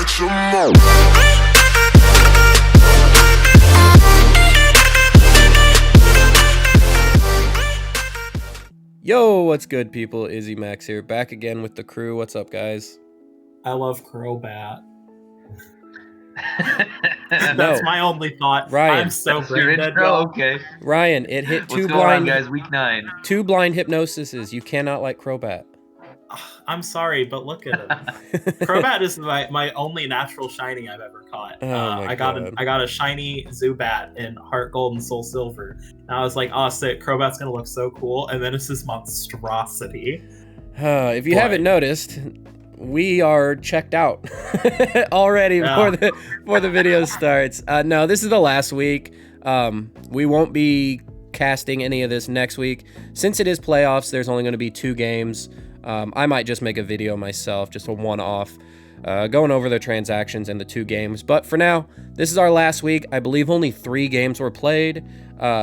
some more. Yo, what's good, people? Izzy Max here, back again with the crew. What's up, guys? I love Crobat. No. That's my only thought. Ryan. I'm so That's your brain dead, intro? y'all. Okay. Ryan, it hit What's two going on, blind guys? Week 9. two blind hypnosises. You cannot like Crobat. I'm sorry, but look at it. Crobat is my only natural shiny I've ever caught. Oh my I got a shiny Zubat in Heart Gold and Soul Silver. And I was like, oh, sick, Crobat's gonna look so cool. And then it's this monstrosity. If you haven't noticed, we are checked out already before the video starts. No, this is the last week. We won't be casting any of this next week. Since it is playoffs, there's only going to be 2 games. I might just make a video myself, just a one-off, going over the transactions and the 2 games. But for now, this is our last week. I believe only 3 games were played.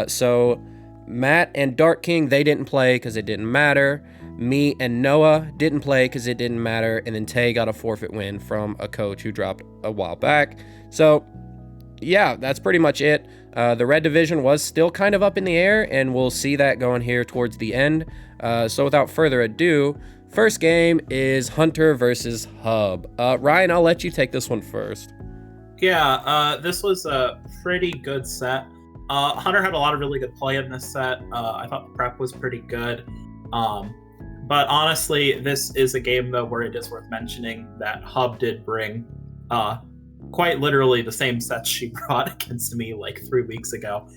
So Matt and Dark King, they didn't play because it didn't matter. Me and Noah didn't play because it didn't matter. And then Tay got a forfeit win from a coach who dropped a while back. So yeah, that's pretty much it. The red division was still kind of up in the air, and we'll see that going here towards the end. So without further ado, first game is Hunter versus Hub. Ryan, I'll let you take this one first. Yeah, this was a pretty good set. Hunter had a lot of really good play in this set. I thought the prep was pretty good. But honestly, this is a game, though, where it is worth mentioning that Hub did bring quite literally the same sets she brought against me like 3 weeks ago.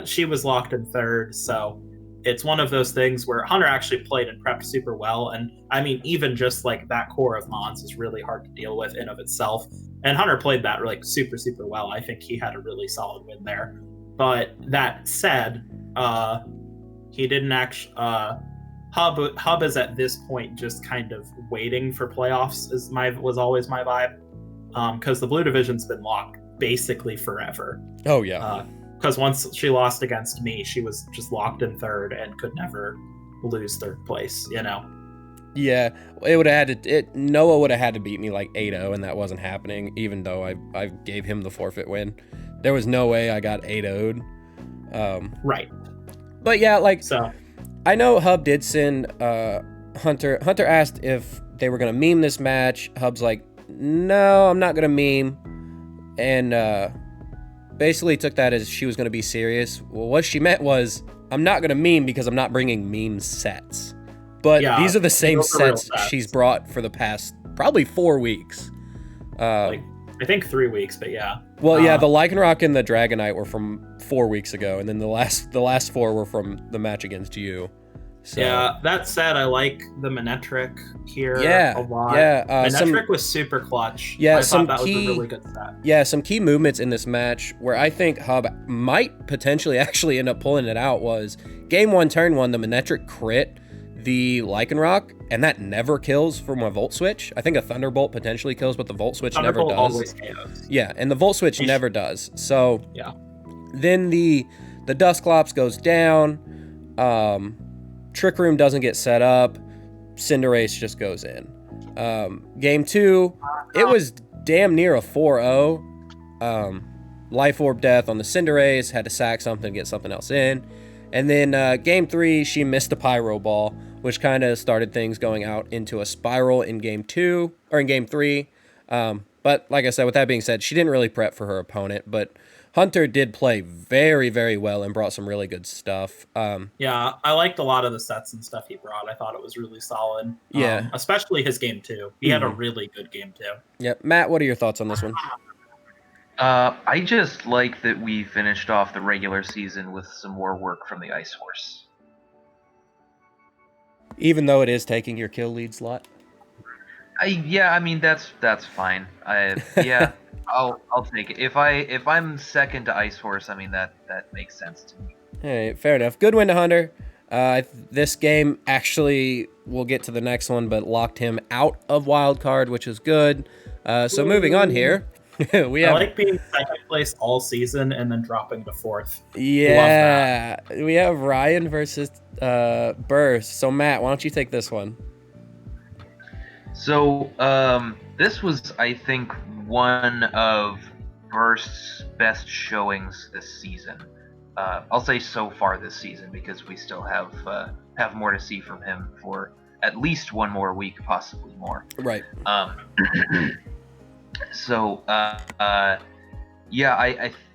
She was locked in third, so it's one of those things where Hunter actually played and prepped super well. And I mean, even just like that core of Mons is really hard to deal with in of itself. And Hunter played that like super, super well. I think he had a really solid win there. But that said, he didn't actually... Hub is at this point just kind of waiting for playoffs was always my vibe, because the blue division's been locked basically forever. Oh yeah. Because once she lost against me, she was just locked in third and could never lose third place. You know. Yeah, it would have had to. Noah would have had to beat me like 8-0, and that wasn't happening. Even though I gave him the forfeit win, there was no way I got 8-0'd. Right. But yeah, like so. I know Hub did send Hunter. Hunter asked if they were going to meme this match. Hub's like, no, I'm not going to meme. And basically took that as she was going to be serious. Well, what she meant was, I'm not going to meme because I'm not bringing meme sets. But yeah, these are the same sets she's brought for the past probably 4 weeks. I think 3 weeks, but yeah. Well, yeah, the Lycanroc and the Dragonite were from 4 weeks ago, and then the last 4 were from the match against you. So. Yeah, that said, I like the Manectric here a lot. Yeah, Manectric was super clutch. Yeah, I thought that was a really good set. Yeah, some key movements in this match where I think Hub might potentially actually end up pulling it out was game 1, turn 1, the Manectric crit the Lycanroc, and that never kills from a Volt Switch. I think a Thunderbolt potentially kills, but the Volt Switch never does. Always KOs. Yeah, and the Volt Switch never does. So yeah. Then the Dusclops goes down. Trick Room doesn't get set up. Cinderace just goes in. Game 2, it was damn near a 4-0. Life Orb Death on the Cinderace, had to sack something, get something else in. And then game 3, she missed a Pyro Ball, which kind of started things going out into a spiral in game 2, or in game 3. But like I said, with that being said, she didn't really prep for her opponent, but Hunter did play very, very well and brought some really good stuff. Yeah, I liked a lot of the sets and stuff he brought. I thought it was really solid. Yeah. Especially his game 2. He had a really good game 2. Yeah. Matt, what are your thoughts on this one? I just like that we finished off the regular season with some more work from the Ice Horse. Even though it is taking your kill lead slot? Yeah, I mean that's fine. I'll take it. If I'm second to Ice Horse, I mean that makes sense to me. All right, fair enough. Good win to Hunter. This game actually, we'll get to the next one, but locked him out of wild card, which is good. So moving on here, I like being second place all season and then dropping to fourth. Yeah, we have Ryan versus Burst. So Matt, why don't you take this one? So this was, I think, one of Burst's best showings this season. I'll say so far this season, because we still have more to see from him for at least one more week, possibly more. Right. So, yeah,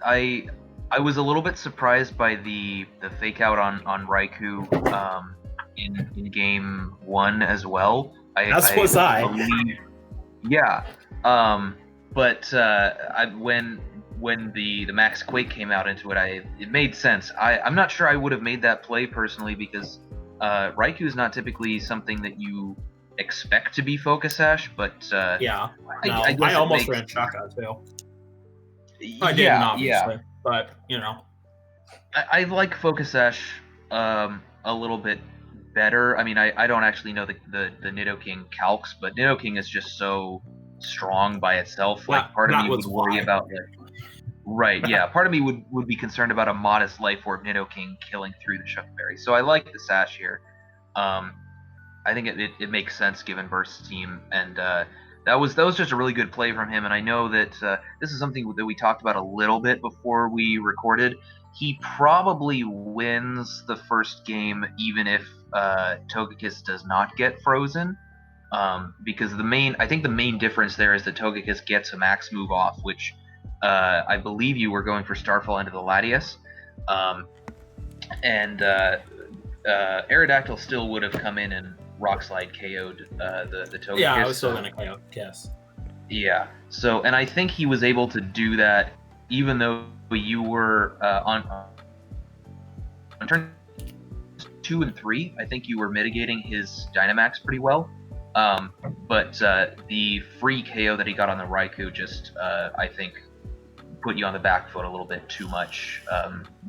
I was a little bit surprised by the fake out on Raikou in game 1 as well. As was I. Yeah. But when the Max Quake came out into it, it made sense. I'm not sure I would have made that play personally, because Raikou is not typically something that you expect to be Focus Sash, but yeah, no, I almost ran Shaka too. I didn't, obviously, but you know, I like Focus Sash a little bit better. I mean, I don't actually know the Nidoking calcs, but Nidoking is just so strong by itself. Like, part of me would worry about it. Right, yeah. Part of me would be concerned about a modest Life Orb Nidoking killing through the Shuck Berry. So I like the Sash here. I think it makes sense given Burst's team, and that was just a really good play from him. And I know that this is something that we talked about a little bit before we recorded. He probably wins the first game even if Togekiss does not get frozen, because I think the main difference there is that Togekiss gets a max move off, which I believe you were going for Starfall into the Latias, and Aerodactyl still would have come in and Rock Slide KO'd the Togekiss. Yeah, I was still gonna KO Kiss. Yeah. So, and I think he was able to do that even though you were on turn 2 and 3. I think you were mitigating his Dynamax pretty well. But the free KO that he got on the Raikou just, I think, put you on the back foot a little bit too much,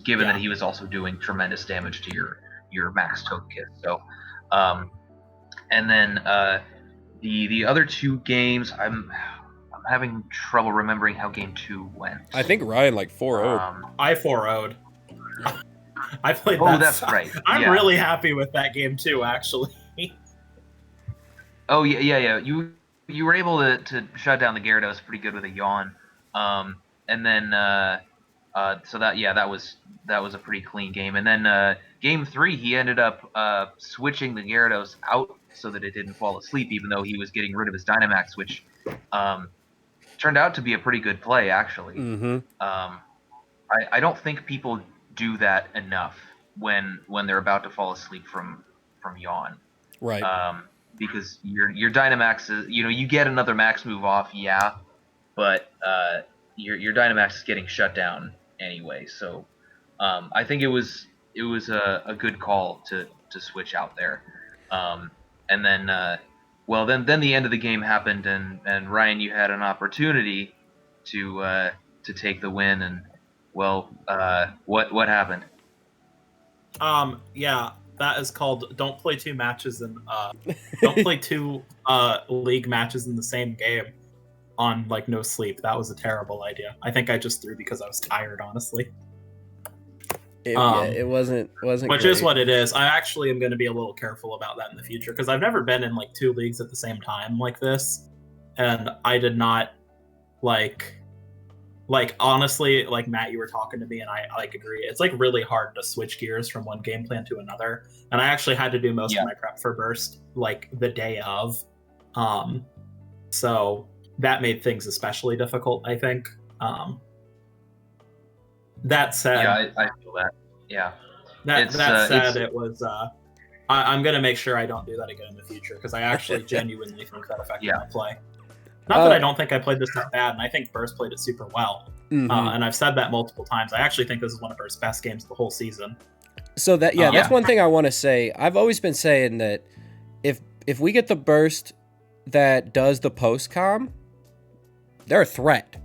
given that he was also doing tremendous damage to your max Togekiss. So, and then the other two games, I'm having trouble remembering how game 2 went. I think Ryan 4-0'd. I 4-0'd. I played that. Oh, that's right. I'm really happy with that game too, actually. Oh yeah. You were able to shut down the Gyarados pretty good with a yawn, and then so that was a pretty clean game. And then game 3, he ended up switching the Gyarados out so that it didn't fall asleep, even though he was getting rid of his Dynamax, which turned out to be a pretty good play, actually. Mm-hmm. I don't think people do that enough when they're about to fall asleep from yawn. Right. Because your Dynamax is, you get another max move off, but your Dynamax is getting shut down anyway. So I think it was a good call to switch out there. And then then the end of the game happened, and Ryan, you had an opportunity to take the win, and what happened? Yeah. That is called don't play two matches in don't play two league matches in the same game on no sleep. That was a terrible idea. I think I just threw because I was tired, honestly. It wasn't which great. Is what it is. I actually am going to be a little careful about that in the future, because I've never been in 2 leagues at the same time like this, and I did not honestly, Matt, you were talking to me, and I agree. It's really hard to switch gears from one game plan to another. And I actually had to do most of my prep for Burst the day of. So that made things especially difficult, I think. That said, yeah, I feel that. Yeah. That said, it was. I'm gonna make sure I don't do that again in the future, because I actually genuinely think that affected my play. Not that I don't think I played this that bad, and I think Burst played it super well. Mm-hmm. And I've said that multiple times. I actually think this is one of Burst's best games of the whole season. So that's one thing I want to say. I've always been saying that if we get the Burst that does the post-com, they're a threat.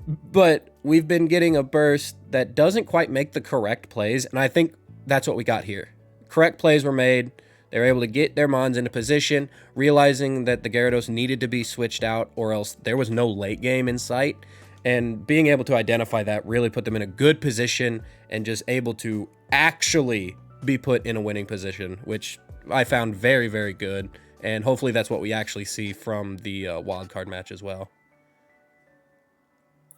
But we've been getting a Burst that doesn't quite make the correct plays, and I think that's what we got here. Correct plays were made. They were able to get their Mons into position, realizing that the Gyarados needed to be switched out, or else there was no late game in sight. And being able to identify that really put them in a good position, and just able to actually be put in a winning position, which I found very, very good and hopefully that's what we actually see from the wildcard match as well.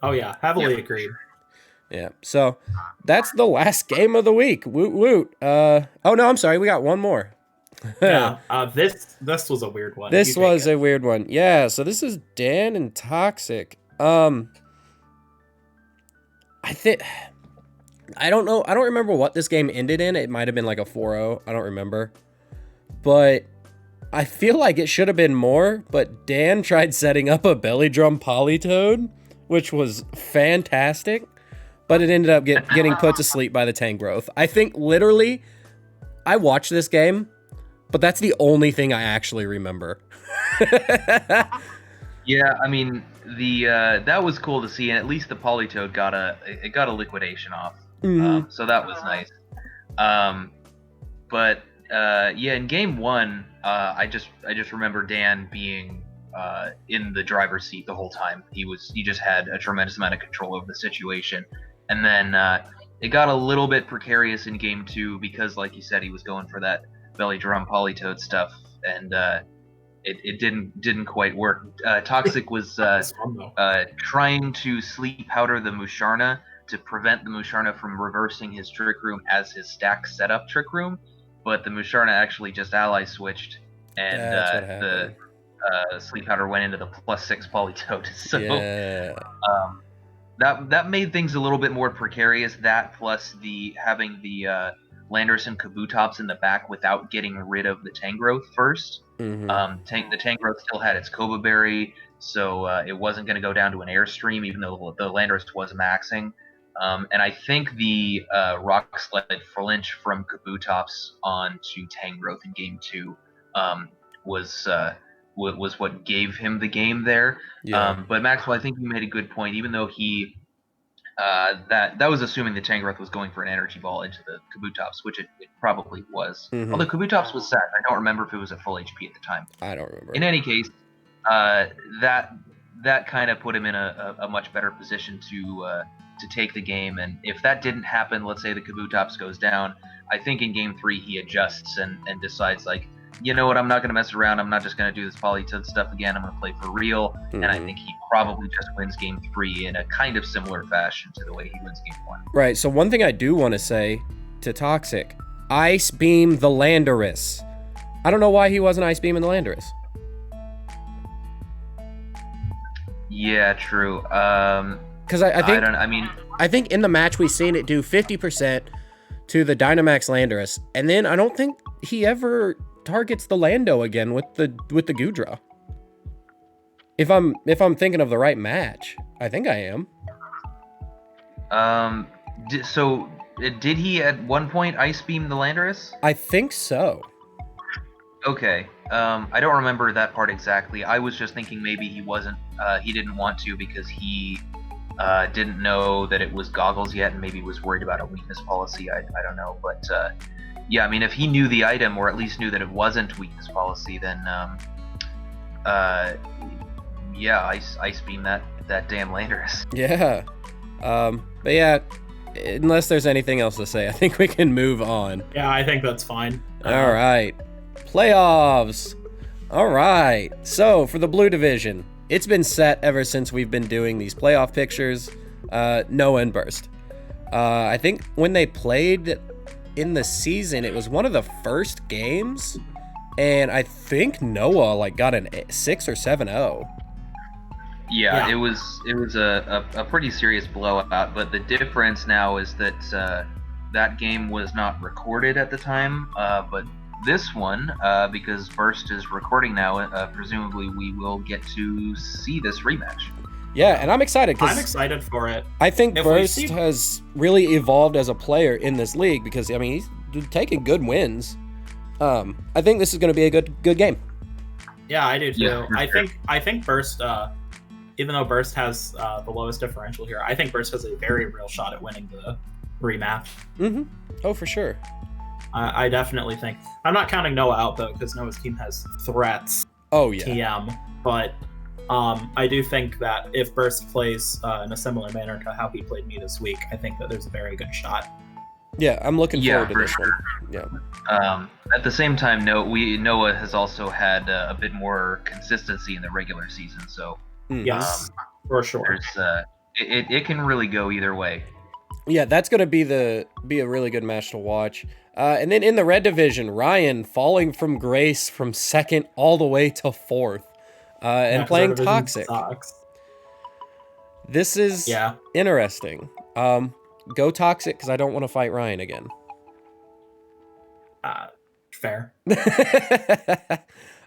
Oh yeah, heavily agreed. Yeah, so that's the last game of the week. Woot woot. Oh no, I'm sorry, we got one more. Yeah, this was a weird one. This was a weird one. Yeah, so this is Dan and Toxic. I don't know. I don't remember what this game ended in. It might have been like a 4-0. I don't remember. But I feel like it should have been more, but Dan tried setting up a belly drum Polytoad, which was fantastic, but it ended up getting put to sleep by the Tangrowth. I think literally I watched this game, but that's the only thing I actually remember. Yeah, I mean, that was cool to see, and at least the Polytoad got a liquidation off. So that was nice. But yeah, in game 1, I just remember Dan being in the driver's seat the whole time. He just had a tremendous amount of control over the situation, and then it got a little bit precarious in game 2 because, like you said, he was going for that belly drum Polytoad stuff, and it didn't quite work. Toxic was trying to sleep powder the Musharna to prevent the Musharna from reversing his Trick Room as his stack setup Trick Room, but the Musharna actually just ally switched, and the sleep powder went into the +6 Polytoad. So yeah. That made things a little bit more precarious. That plus having the Landorus and Kabutops in the back without getting rid of the Tangrowth first. Mm-hmm. The Tangrowth still had its Kova Berry, so it wasn't going to go down to an Airstream, even though the Landorus was maxing. And I think the Rock Sled flinch from Kabutops onto Tangrowth in game 2 was what gave him the game there. Yeah. But Maxwell, I think you made a good point. Even though he that was assuming the Tangrowth was going for an energy ball into the Kabutops, which it probably was. Mm-hmm. Although Kabutops was set, I don't remember if it was at full HP at the time. I don't remember. In any case, that kind of put him in a much better position to take the game. And if that didn't happen, let's say the Kabutops goes down, I think in game 3 he adjusts and decides, like, you know what, I'm not going to mess around. I'm not just going to do this Polytoad stuff again. I'm going to play for real. Mm-hmm. And I think he probably just wins game 3 in a kind of similar fashion to the way he wins game 1. Right. So one thing I do want to say to Toxic, Ice Beam the Landorus. I don't know why he wasn't Ice Beaming the Landorus. Yeah, true. Because I think in the match we seen it do 50% to the Dynamax Landorus, and then I don't think he ever targets the Lando again with the Goodra. If I'm thinking of the right match, I think I am. So did he at one point Ice Beam the Landorus? I think so. Okay. I don't remember that part exactly. I was just thinking maybe he didn't want to because he didn't know that it was goggles yet, and maybe was worried about a weakness policy. I don't know, but yeah, I mean, if he knew the item, or at least knew that it wasn't weakness policy, then yeah, ice beam that damn Landorus. Yeah, but yeah, unless there's anything else to say, I think we can move on. Yeah, I think that's fine. All right, playoffs. All right, so for the blue division, it's been set ever since we've been doing these playoff pictures. Noah and Burst. I think when they played in the season, it was one of the first games, and I think Noah like got an 6 or 7-0. Yeah, it was a pretty serious blowout. But the difference now is that that game was not recorded at the time. But this one, because Burst is recording now, presumably we will get to see this rematch. Yeah, and I'm excited because I'm excited for it. I think Burst has really evolved as a player in this league because, I mean, he's taking good wins. I think this is going to be a good game. Yeah, I do too. Yeah, I think Burst, even though Burst has the lowest differential here, I think Burst has a very real shot at winning the rematch. Mm-hmm. Oh, for sure. I definitely think. I'm not counting Noah out though, because Noah's team has threats. Oh yeah. TM, but I do think that if Burst plays in a similar manner to how he played me this week, I think that there's a very good shot. Yeah, I'm looking Yeah, forward to for this one. Yeah. At the same time, Noah has also had a bit more consistency in the regular season, so Yes, for sure. there's it can really go either way. Yeah, that's gonna be a really good match to watch. And then in the red division, Ryan falling from grace from second all the way to fourth, and 'Cause our playing division Toxic. sucks. This is interesting. Go Toxic because I don't want to fight Ryan again. Fair.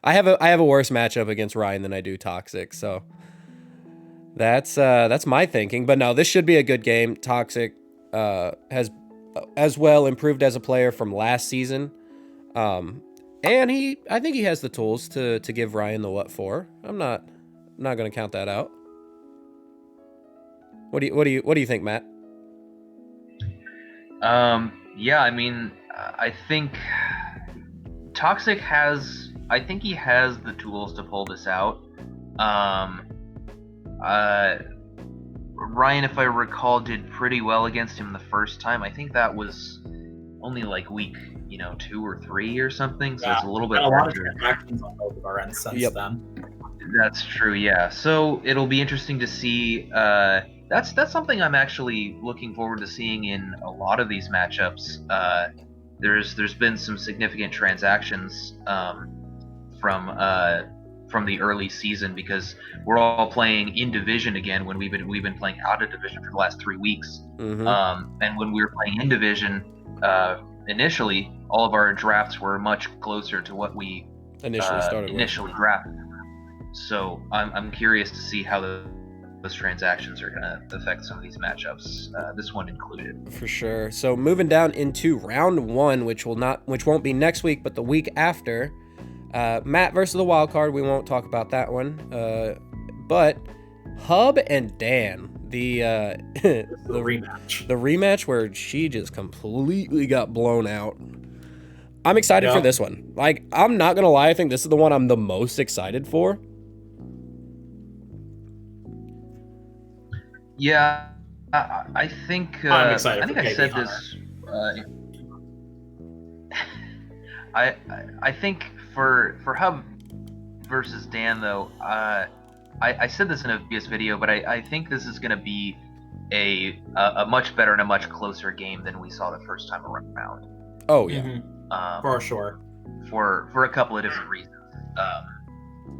I have a worse matchup against Ryan than I do Toxic, so that's my thinking. But no, this should be a good game. Toxic has as well improved as a player from last season, and I think he has the tools to give Ryan the what for. I'm not going to count that out. What do you think, Matt? Yeah, I mean, I think Toxic has. I think he has the tools to pull this out. Ryan, if I recall, did pretty well against him the first time. I think that was only like week, 2 or 3 or something. So it's a little bit a lot of harder. transactions on both of our ends since then. That's true, yeah. So it'll be interesting to see. That's something I'm actually looking forward to seeing in a lot of these matchups. There's been some significant transactions from the early season because we're all playing in division again when we've been playing out of division for the last 3 weeks. And when we were playing in division, initially all of our drafts were much closer to what we initially drafted. So I'm curious to see how those transactions are going to affect some of these matchups, this one included. For sure. So moving down into round 1, which won't be next week, but the week after. Matt versus the wild card. We won't talk about that one. But Hub and Dan, the rematch. The rematch where she just completely got blown out. I'm excited for this one. Like, I'm not gonna lie, I think this is the one I'm the most excited for. Yeah, I think I'm excited. I think I said this. I think for Hub versus Dan though, I said this in a previous video, but I think this is going to be a much better and a much closer game than we saw the first time around. Oh yeah, for sure. For a couple of different reasons.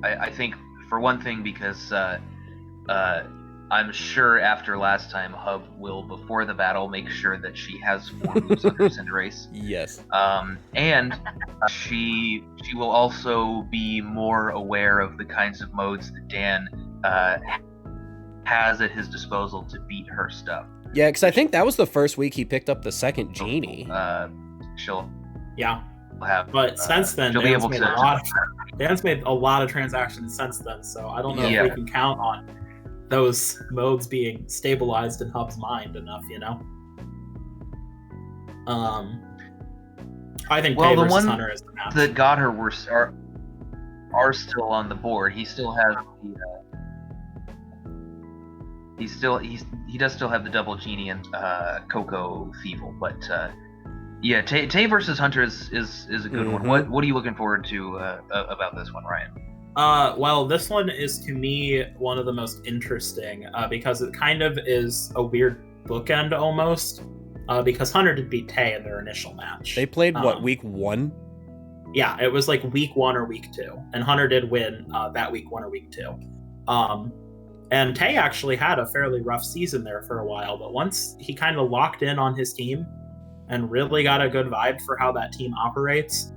I think for one thing because I'm sure after last time, Hub will, before the battle, make sure that she has 4 moves under Cinderace. Yes. And she will also be more aware of the kinds of modes that Dan has at his disposal to beat her stuff. Yeah, because I think that was the first week he picked up the second genie. She'll have, but since then, Dan's made a lot of transactions since then, so I don't know if we can count on those modes being stabilized in Hub's mind enough, I think the one Hunter is the match. That got her are still on the board. He still has he does still have the double genie and Coco Thievel, but Tay versus Hunter is a good one. What are you looking forward to about this one, Ryan? Well, this one is to me one of the most interesting because it kind of is a weird bookend almost. Because Hunter did beat Tay in their initial match. They played week 1? Yeah, it was like week 1 or week 2, and Hunter did win that week 1 or week 2. And Tay actually had a fairly rough season there for a while, but once he kind of locked in on his team and really got a good vibe for how that team operates.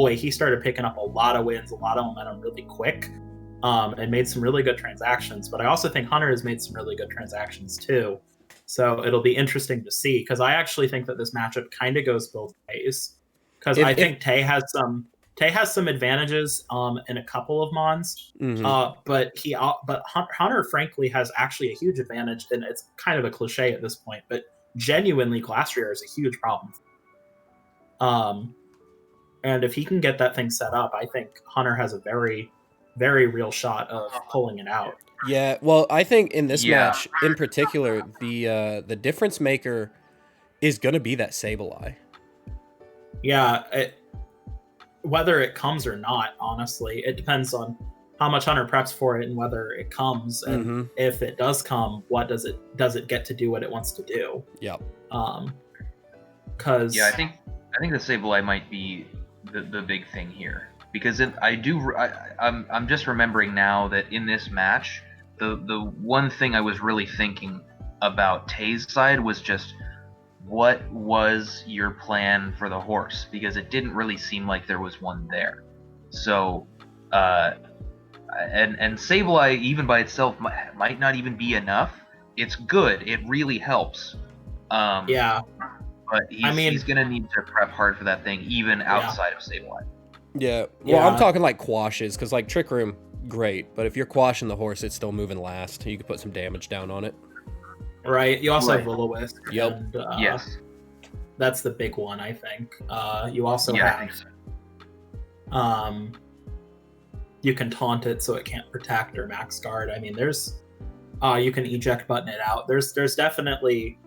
He started picking up a lot of wins, a lot of momentum really quick, and made some really good transactions. But I also think Hunter has made some really good transactions too. So it'll be interesting to see, because I actually think that this matchup kind of goes both ways. Because I think Tay has some advantages in a couple of mons, but Hunter frankly has actually a huge advantage, and it's kind of a cliche at this point, but genuinely Glastrier is a huge problem. And if he can get that thing set up, I think Hunter has a very, very real shot of pulling it out. Yeah, well, I think in this match in particular, the difference maker is going to be that Sableye. Yeah, whether it comes or not, honestly, it depends on how much Hunter preps for it and whether it comes, and if it does come, what does it get to do what it wants to do? Yep. Because I think the Sableye might be the big thing here, because I'm just remembering now that in this match, the one thing I was really thinking about Tay's side was just, what was your plan for the horse? Because it didn't really seem like there was one there. So, and Sableye, even by itself, might not even be enough. It's good. It really helps. yeah, but he's gonna need to prep hard for that thing, even outside of Sableye. Yeah. Well, I'm talking like quashes, because like Trick Room, great, but if you're quashing the horse, it's still moving last. You can put some damage down on it. Right. You also have Will-O-Wisp. Yep. And, Yes. That's the big one, I think. You also I have. think so. You can taunt it so it can't protect or max guard. I mean, there's. You can eject button it out. There's definitely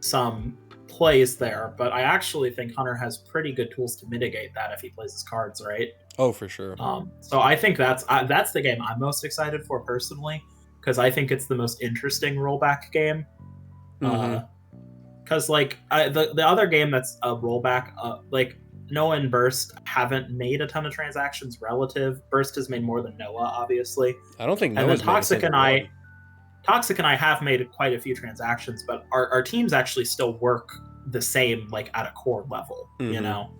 some plays there, but I actually think Hunter has pretty good tools to mitigate that if he plays his cards right. Oh, for sure. So I think that's the game I'm most excited for personally, because I think it's the most interesting rollback game. Because like the other game that's a rollback, like Noah and Burst haven't made a ton of transactions relative. Burst has made more than Noah, obviously. I don't think and Noah's then Toxic and I have made quite a few transactions, but our teams actually still work the same, like at a core level. You know,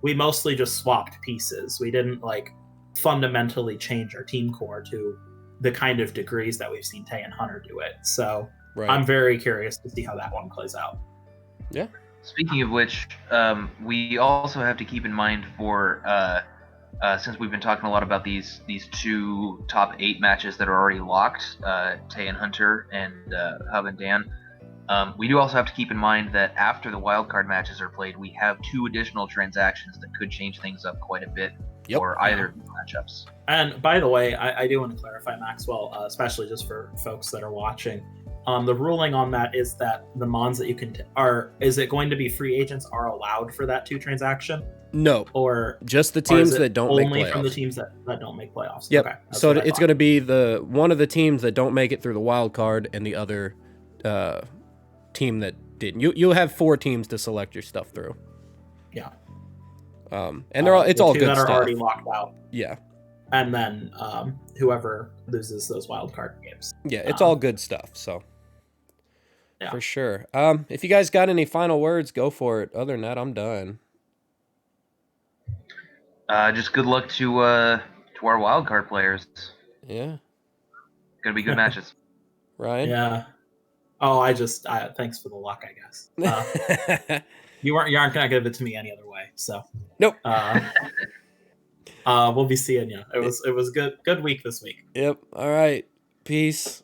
we mostly just swapped pieces. We didn't like fundamentally change our team core to the kind of degrees that we've seen Tay and Hunter do it. So I'm very curious to see how that one plays out. Yeah. Speaking of which, we also have to keep in mind for since we've been talking a lot about these two top 8 matches that are already locked, Tay and Hunter and Hub and Dan. We do also have to keep in mind that after the wildcard matches are played, we have 2 additional transactions that could change things up quite a bit for either of these matchups. And by the way, I do want to clarify, Maxwell, especially just for folks that are watching. The ruling on that is that the mons that you can is it going to be free agents are allowed for that 2 transaction? No, or just the teams that don't make playoffs. Only from the teams that don't make playoffs. Yep. Okay, so it's going to be one of the teams that don't make it through the wild card, and the other team that didn't. You'll have 4 teams to select your stuff through. Yeah. And it's all good that stuff. Are already locked out. Yeah. And then whoever loses those wild card games. Yeah, it's all good stuff. So. Yeah. For sure. If you guys got any final words, go for it. Other than that, I'm done. Just good luck to our wildcard players. Yeah. Gonna be good matches. Ryan? Yeah. Oh, thanks for the luck, I guess. You aren't gonna give it to me any other way, so. Nope. We'll be seeing you. It was good week this week. Yep. All right. Peace.